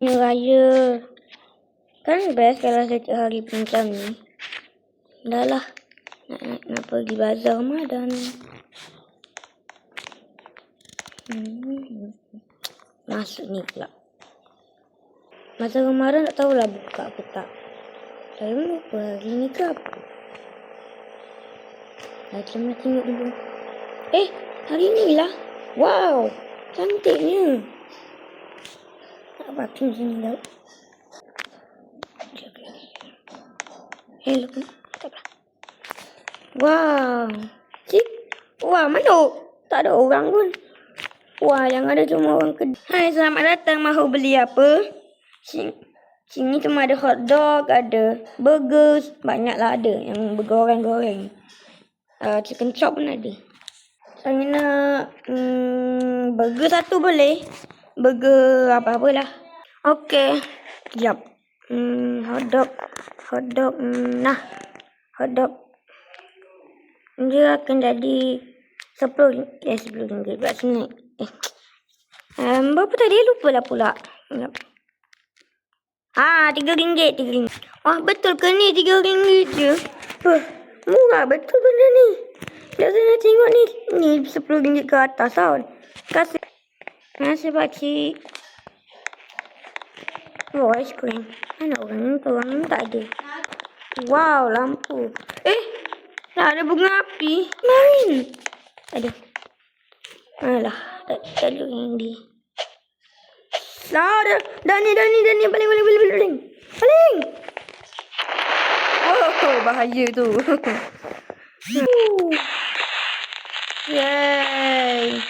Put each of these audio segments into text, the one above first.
Hari Raya. Kan best kalau setiap hari macam ni. Dah lah. Nak pergi bazar Ramadan. Masuk ni pula. Bazar Ramadan tak tahulah buka apa tak. Saya lupa hari ni ke apa. Macam tengok dulu. Hari ni lah. Wow. Cantiknya. Nak parking sini tau. Hello. Tak apa. Wow. Cik. Wah, mana? Tak ada orang pun. Wah, yang ada cuma orang kedua. Hai, selamat datang. Mahu beli apa? Sini cuma ada hotdog, ada burger. Banyaklah ada yang bergoreng-goreng. Chicken chop pun ada. Saya nak burger satu boleh? Burger apa-apalah. Okey. Sekejap. Hotdog. Nah. Hotdog. Dia akan jadi RM10 buat sini. Berapa tadi? Lupa lah pula. RM3. Wah, betul ke ni RM3 je? Murah betul benda ni. Biasanya tengok ni RM10 ke atas tau. Terima kasih pakcik. Oh, aiskrim. Mana orang ni tak ada. Wow, lampu. Tak ada bunga api. Main. Aduh. Alah, tak ada yang di. Dah ni. Paling. Oh, bahaya tu. Yeay.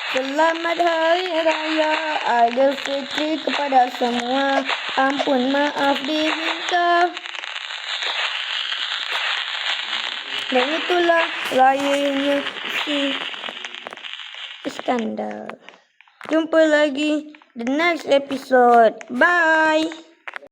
Selamat Hari Raya Aidilfitri kepada semua. Ampun maaf diminta. Dan itulah rayanya si Iskandar. Jumpa lagi the next episode. Bye.